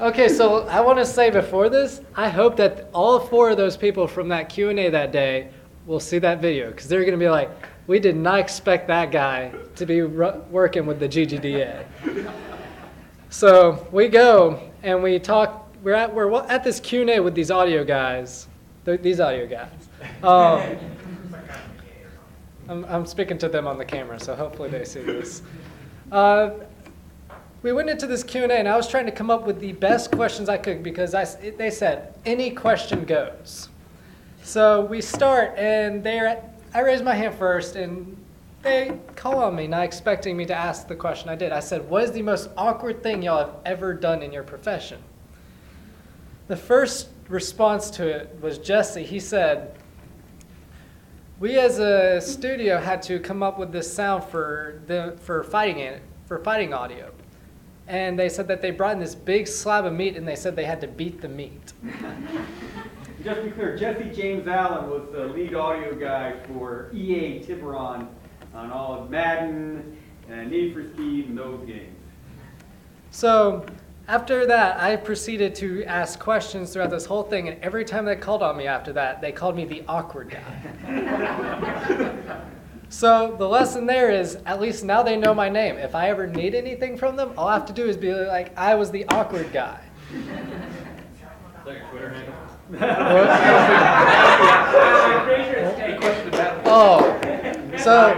Okay, so I want to say before this, I hope that all 4 of those people from that Q&A that day will see that video, because they're going to be like, we did not expect that guy to be working with the GGDA. So we go and we talk. We're at this Q&A with these audio guys. These audio guys. I'm speaking to them on the camera, so hopefully they see this. We went into this Q&A, and I was trying to come up with the best questions I could, because they said, any question goes. So we start, and I raised my hand first, and they call on me, not expecting me to ask the question I did. I said, what is the most awkward thing y'all have ever done in your profession? The first response to it was Jesse. He said, we as a studio had to come up with this sound for fighting audio. And they said that they brought in this big slab of meat, and they said they had to beat the meat. Just to be clear, Jesse James Allen was the lead audio guy for EA Tiburon on all of Madden and Need for Speed and those games. So after that, I proceeded to ask questions throughout this whole thing, and every time they called on me after that, they called me the awkward guy. So the lesson there is, at least now they know my name. If I ever need anything from them, all I have to do is be like, I was the awkward guy. Is that your Twitter handle? Oh, so,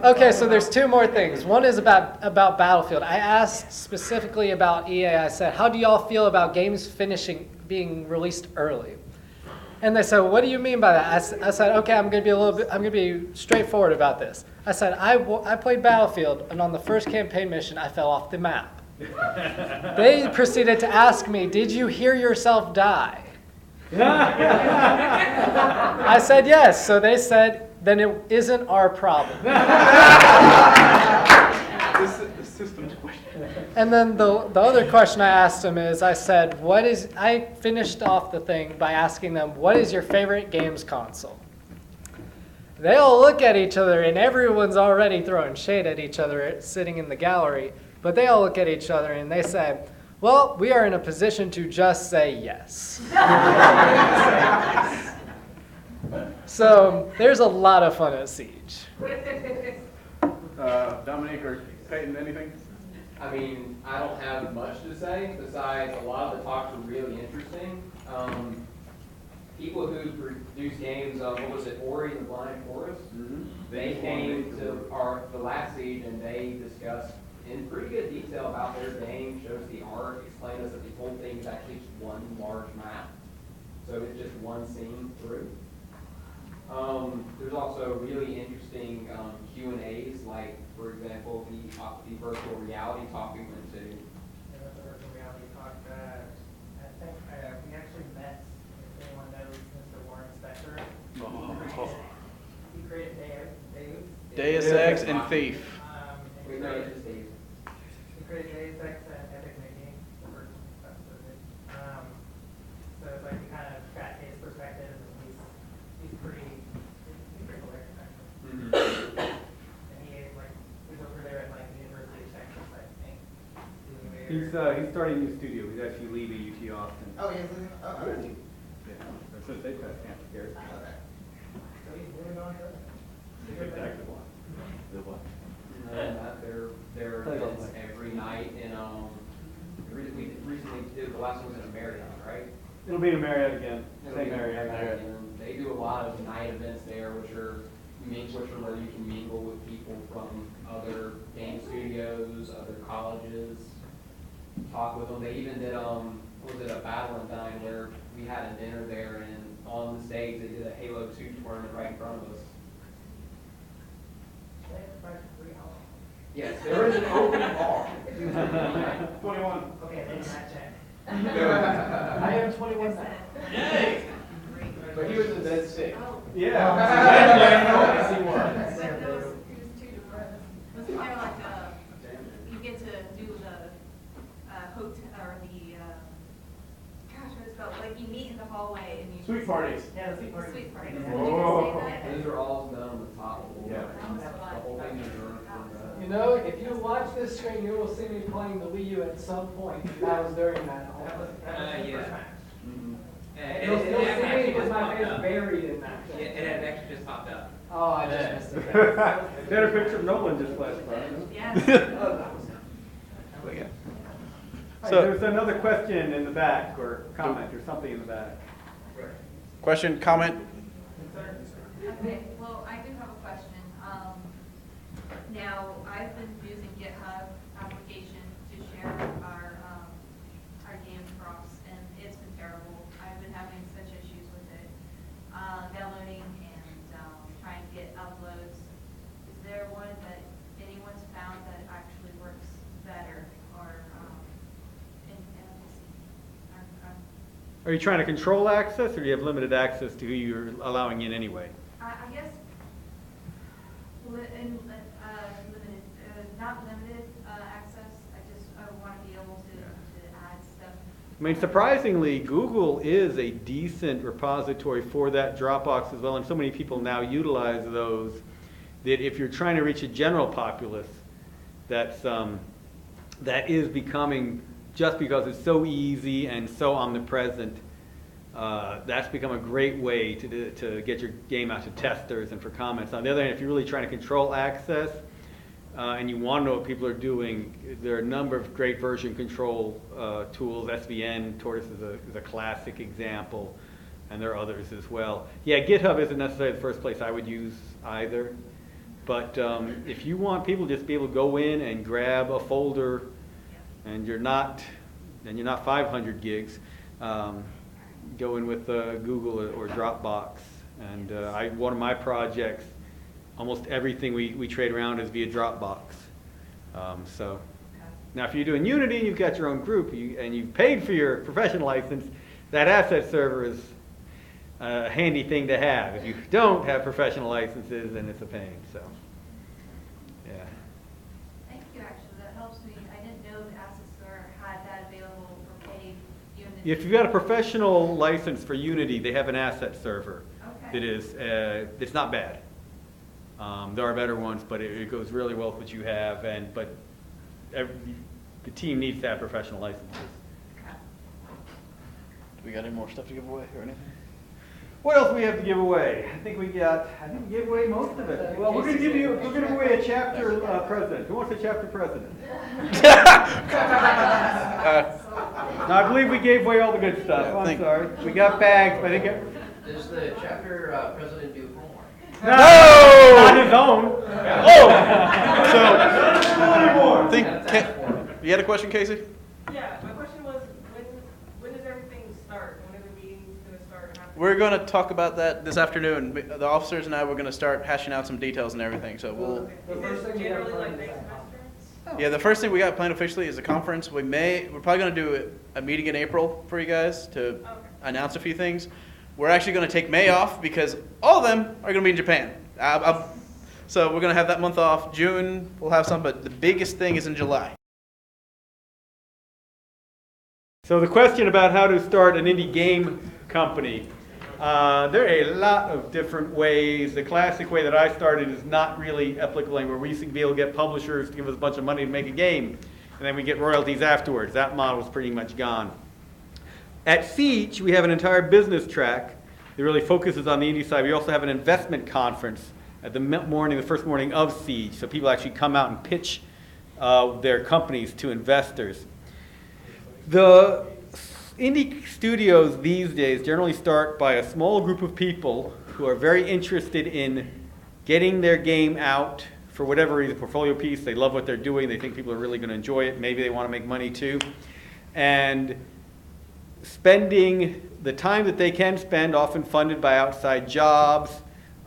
okay, so there's 2 more things. One is about Battlefield. I asked specifically about EA. I said, how do y'all feel about games being released early? And they said, well, what do you mean by that? I said, okay, I'm going to be straightforward about this. I said, I played Battlefield, and on the first campaign mission, I fell off the map. They proceeded to ask me, did you hear yourself die? I said yes. So they said, then it isn't our problem. The system's question. And then the other question I asked them is, I said, I finished off the thing by asking them, what is your favorite games console? They all look at each other, and everyone's already throwing shade at each other sitting in the gallery, but they all look at each other and they say, well, we are in a position to just say yes. So there's a lot of fun at Siege. Dominique or Peyton, anything? I mean, I don't have much to say besides a lot of the talks were really interesting. People who produce games, what was it, Ori and the Blind Forest? Mm-hmm. They came to the last Siege and they discussed in pretty good detail about their game, shows the art, explained us that the whole thing is actually just one large map. So it's just one scene through. There's also really interesting Q&As, like, for example, the virtual reality talk we went to. Yeah, that's a virtual reality talk. I think we actually met, if anyone knows, Mr. Warren Spector. He created Deus Ex and Thief. We know it's just Steve. He created Deus Ex and Epic Mickey, the first episode of it. So it's like we kind of got his perspective, and he's pretty hilarious, actually. And he's over there at the University of Texas, I think. He's starting a new studio. He's actually leaving UT Austin. Oh, yes. Yeah. Since they passed campus here. So he's moving on to Spectacular one. Their events every night, and we recently did the last one was in Marriott, right? It'll be in Marriott again. It'll Same be in area. Marriott, and they do a lot of night events there, which are where you can mingle with people from other game studios, other colleges, talk with them. They even did was it a Battle and Dine where we had a dinner there, and on the stage they did a Halo 2 tournament right in front of us. Yes, there is an open bar. 21. Okay, then not check. I am 21 now. Yay! But he was in Dead Sick. Yeah. Yes, he was too depressed. It's kind of like you get to do like you meet in the hallway and you. Sweet parties. Yeah, the sweet parties. Did you Oh. just say that? These are all done on the top. Yeah. That was fun. whole thing is You know, if you watch this screen, you will see me playing the Wii U at some point. That was during that whole. yeah. You'll still see me because my face buried in that. Yeah, and it actually just popped up. Oh, I just missed it. Better picture of Nolan just flashed by. Yes. So there's another question in the back, or comment, or something in the back. Question, comment? Okay, well, I do have a question. Now, I've been using GitHub application to share our game props, and it's been terrible. I've been having such issues with it, downloading and trying to get uploads. Is there one that anyone's found that actually works better, or Are you trying to control access, or do you have limited access to who you're allowing in anyway? I guess limited, not limited access. I want to be able to add stuff. I mean, surprisingly, Google is a decent repository for that Dropbox as well, and so many people now utilize those that if you're trying to reach a general populace, that is becoming, just because it's so easy and so omnipresent, that's become a great way to get your game out to testers and for comments. On the other hand, if you're really trying to control access and you want to know what people are doing, there are a number of great version control tools. SVN, Tortoise is a classic example, and there are others as well. Yeah, GitHub isn't necessarily the first place I would use either, but if you want people to just be able to go in and grab a folder, and you're not 500 gigs, go in with Google or Dropbox. And one of my projects, almost everything we trade around is via Dropbox. So now if you're doing Unity and you've got your own group and you've paid for your professional license, that asset server is a handy thing to have. If you don't have professional licenses, then it's a pain. So yeah. Thank you, actually. That helps me. I didn't know the Asset Store had that available for paid Unity. If you've got a professional license for Unity, they have an asset server. Okay. That is, it's not bad. There are better ones, but it goes really well with what you have. But the team needs to have professional licenses. Okay. Do we got any more stuff to give away or anything? What else do we have to give away? I think we gave away most of it. Well, we're going to give away a chapter president. Who wants a chapter president? No, I believe we gave away all the good stuff. Oh, I'm sorry. We got bags, but I think Does the chapter president do homework? no, not his own. So, you had a question, Casey? Yeah, my question was, when does everything start? When are the meetings going to start happening? We're going to talk about that this afternoon. The officers and I, we're going to start hashing out some details and everything. So we'll. Is this generally like next semester? Yeah, the first thing we got planned officially is a conference. We're probably going to do a meeting in April for you guys to announce a few things. We're actually going to take May off because all of them are going to be in Japan. So we're going to have that month off. June, we'll have some, but the biggest thing is in July. So the question about how to start an indie game company. There are a lot of different ways. The classic way that I started is not really applicable anymore. We used to be able to get publishers to give us a bunch of money to make a game, and then we get royalties afterwards. That model is pretty much gone. At Siege, we have an entire business track that really focuses on the indie side. We also have an investment conference at the first morning of Siege, so people actually come out and pitch their companies to investors. The indie studios these days generally start by a small group of people who are very interested in getting their game out for whatever reason, portfolio piece. They love what they're doing. They think people are really going to enjoy it. Maybe they want to make money too. And spending the time that they can spend, often funded by outside jobs,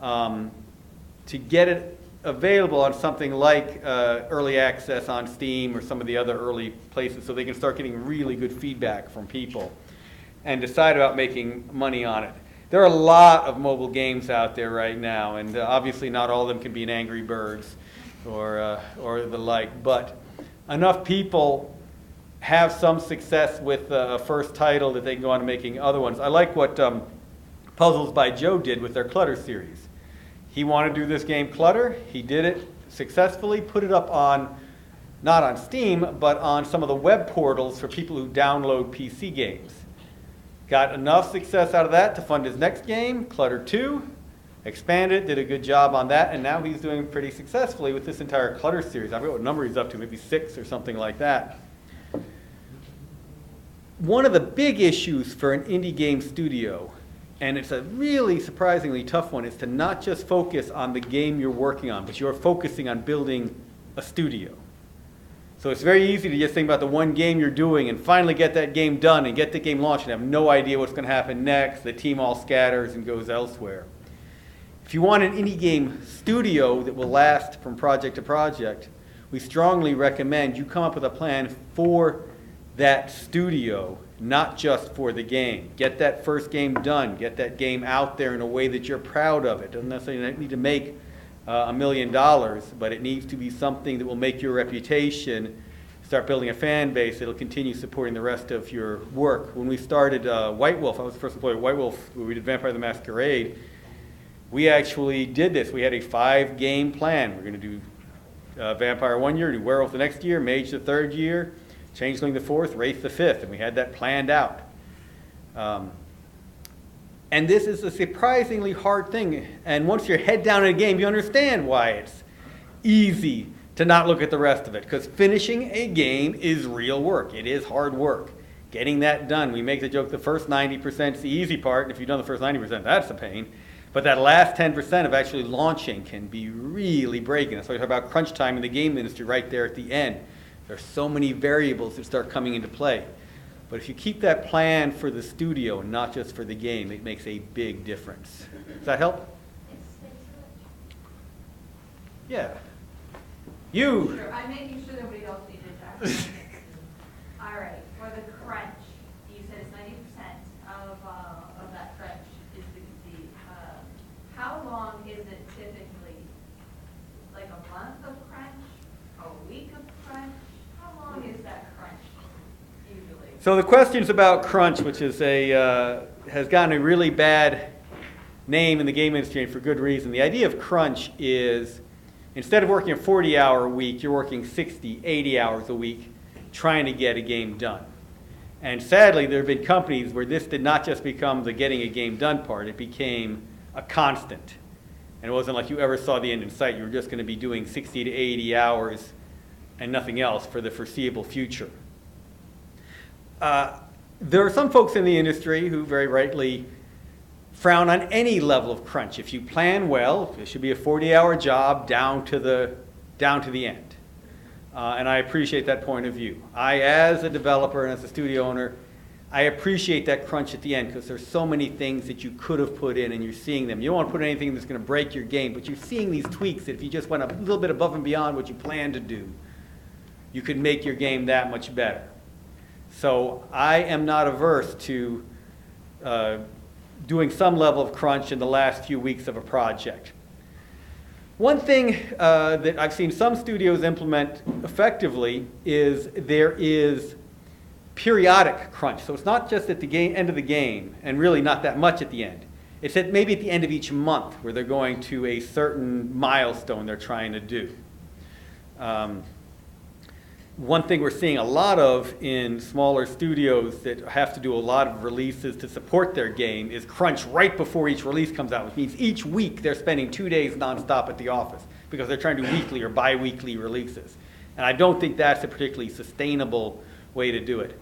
to get it available on something like early access on Steam or some of the other early places, so they can start getting really good feedback from people and decide about making money on it. There are a lot of mobile games out there right now, and obviously not all of them can be an Angry Birds or the like, but enough people have some success with a first title that they can go on to making other ones. I like what Puzzles by Joe did with their Clutter series. He wanted to do this game Clutter. He did it successfully, put it up on, not on Steam, but on some of the web portals for people who download PC games. Got enough success out of that to fund his next game, Clutter 2, expanded, did a good job on that, and now he's doing pretty successfully with this entire Clutter series. I forget what number he's up to, maybe 6 or something like that. One of the big issues for an indie game studio, and it's a really surprisingly tough one, is to not just focus on the game you're working on, but you're focusing on building a studio. So it's very easy to just think about the one game you're doing and finally get that game done and get the game launched and have no idea what's going to happen next. The team all scatters and goes elsewhere. If you want an indie game studio that will last from project to project, we strongly recommend you come up with a plan for that studio, not just for the game. Get that first game done. Get that game out there in a way that you're proud of it. Doesn't necessarily need to make $1 million, but it needs to be something that will make your reputation, start building a fan base that'll continue supporting the rest of your work. When we started White Wolf, I was the first employee at White Wolf, where we did Vampire the Masquerade, we actually did this. We had a 5-game plan. We're going to do Vampire 1 year, do Werewolf the next year, Mage the 3rd year, Changeling the 4th, Wraith the 5th, and we had that planned out. And this is a surprisingly hard thing. And once you're head down in a game, you understand why it's easy to not look at the rest of it. Because finishing a game is real work. It is hard work. Getting that done. We make the joke the first 90% is the easy part. And if you've done the first 90%, that's a pain. But that last 10% of actually launching can be really breaking. That's why we talk about crunch time in the game industry right there at the end. There's so many variables that start coming into play. But if you keep that plan for the studio and not just for the game, it makes a big difference. Does that help? Yeah. You. Sure, I'm making sure nobody else needed that. All right, for the crunch, you said it's 90% of that crunch is the how long is it typically? Like a month of crunch? A week of crunch? How long is that crunch usually? So the questions about crunch, which is has gotten a really bad name in the game industry, and for good reason. The idea of crunch is instead of working a 40-hour week, you're working 60, 80 hours a week trying to get a game done. And sadly, there have been companies where this did not just become the getting a game done part, it became a constant. And it wasn't like you ever saw the end in sight. You were just going to be doing 60 to 80 hours and nothing else for the foreseeable future. There are some folks in the industry who very rightly frown on any level of crunch. If you plan well, it should be a 40-hour job down to the end. And I appreciate that point of view. I, as a developer and as a studio owner, I appreciate that crunch at the end because there's so many things that you could have put in and you're seeing them. You don't want to put anything that's going to break your game, but you're seeing these tweaks that if you just went a little bit above and beyond what you planned to do, you could make your game that much better. So I am not averse to doing some level of crunch in the last few weeks of a project. One thing that I've seen some studios implement effectively is there is periodic crunch. So it's not just at the end of the game, and really not that much at the end. It's at maybe at the end of each month where they're going to a certain milestone they're trying to do. One thing we're seeing a lot of in smaller studios that have to do a lot of releases to support their game is crunch right before each release comes out, which means each week they're spending 2 days nonstop at the office because they're trying to do weekly or bi-weekly releases. And I don't think that's a particularly sustainable way to do it.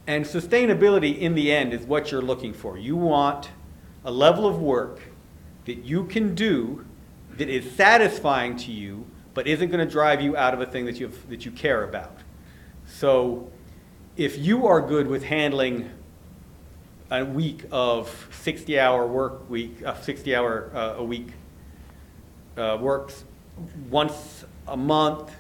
And sustainability in the end is what you're looking for. You want a level of work that you can do that is satisfying to you but isn't going to drive you out of a thing that you care about. So if you are good with handling a week of 60-hour work week, 60-hour a week works once a month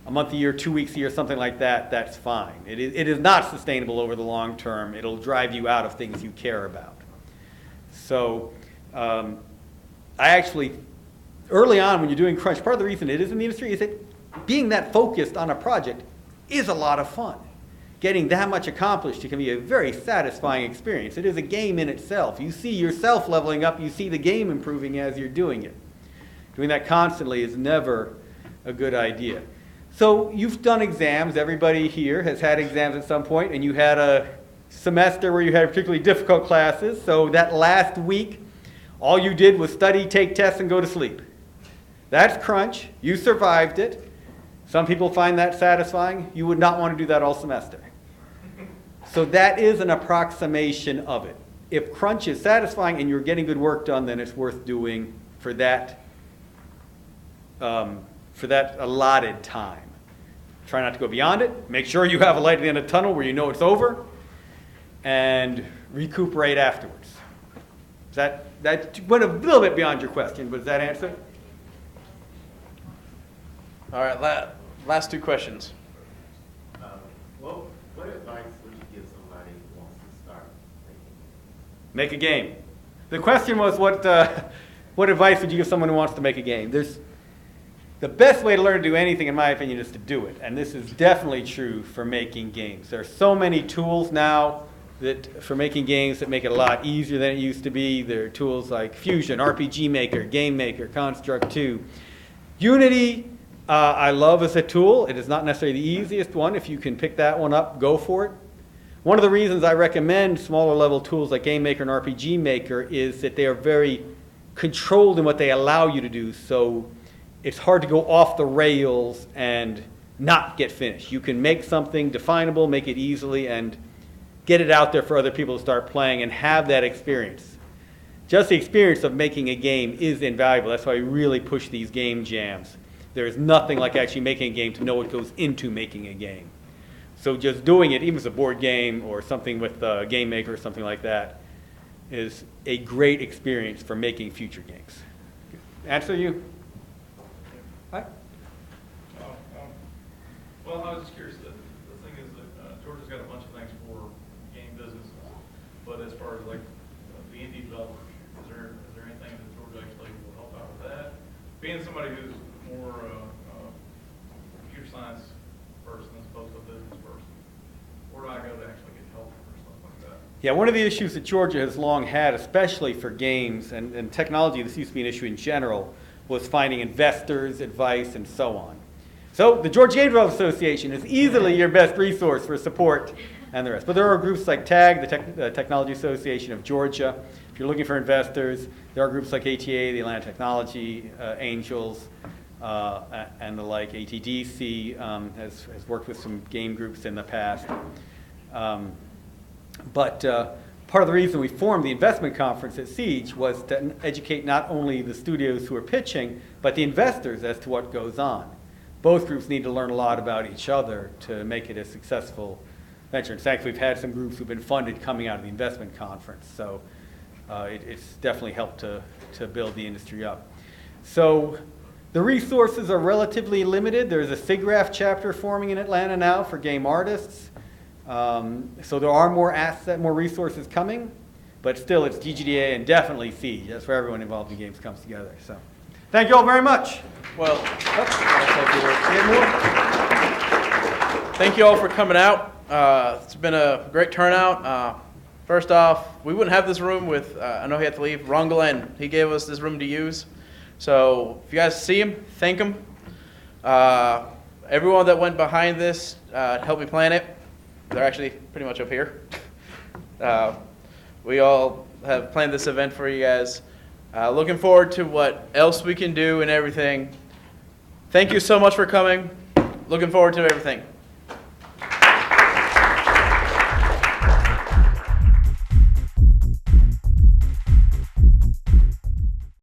a year, 2 weeks a year, something like that, that's fine. It is not sustainable over the long term. It'll drive you out of things you care about. So I actually, early on when you're doing crunch, part of the reason it is in the industry is that being that focused on a project is a lot of fun. getting that much accomplished, it can be a very satisfying experience. It is a game in itself. You see yourself leveling up, you see the game improving as you're doing it. Doing that constantly is never a good idea. So you've done exams. Everybody here has had exams at some point, and you had a semester where you had particularly difficult classes. So that last week, all you did was study, take tests, and go to sleep. That's crunch. You survived it. Some people find that satisfying. You would not want to do that all semester. So that is an approximation of it. If crunch is satisfying and you're getting good work done, then it's worth doing for that allotted time. Try not to go beyond it. Make sure you have a light at the end of the tunnel where you know it's over, and recuperate afterwards. That went a little bit beyond your question, but does that answer? All right, last two questions. What advice would you give somebody who wants to start Make a game. The question was what advice would you give someone who wants to make a game? The best way to learn to do anything, in my opinion, is to do it. And this is definitely true for making games. There are so many tools now for making games that make it a lot easier than it used to be. There are tools like Fusion, RPG Maker, Game Maker, Construct 2. Unity, I love as a tool. It is not necessarily the easiest one. If you can pick that one up, go for it. One of the reasons I recommend smaller level tools like Game Maker and RPG Maker is that they are very controlled in what they allow you to do. So it's hard to go off the rails and not get finished. You can make something definable, make it easily, and get it out there for other people to start playing and have that experience. Just the experience of making a game is invaluable. That's why we really push these game jams. There is nothing like actually making a game to know what goes into making a game. So just doing it, even as a board game or something with a Game Maker or something like that, is a great experience for making future games. Answer you? Hi. Well, I was just curious. The thing is that Georgia's got a bunch of things for game businesses, but as far as like the indie developers, is there anything that Georgia actually will help out with that? Being somebody who's more computer science person as opposed to a business person, where do I go to actually get help or stuff like that? Yeah, one of the issues that Georgia has long had, especially for games and technology, this used to be an issue in general, was finding investors, advice, and so on. So the Georgia Game Developers Association is easily your best resource for support and the rest. But there are groups like TAG, the Technology Association of Georgia. If you're looking for investors, there are groups like ATA, the Atlanta Technology Angels, and the like. ATDC has worked with some game groups in the past. But part of the reason we formed the investment conference at Siege was to educate not only the studios who are pitching, but the investors as to what goes on. Both groups need to learn a lot about each other to make it a successful venture. In fact, we've had some groups who've been funded coming out of the investment conference, so it's definitely helped to build the industry up. So the resources are relatively limited. There's a SIGGRAPH chapter forming in Atlanta now for game artists. So there are more resources coming, but still it's GGDA and definitely Siege. That's where everyone involved in games comes together. So thank you all very much. Well, thank you all for coming out. It's been a great turnout. First off, we wouldn't have this room with, I know he had to leave, Ron Glenn. He gave us this room to use. So if you guys see him, thank him. Everyone that went behind this to help me plan it, they're actually pretty much up here. We all have planned this event for you guys. Looking forward to what else we can do and everything. Thank you so much for coming. Looking forward to everything.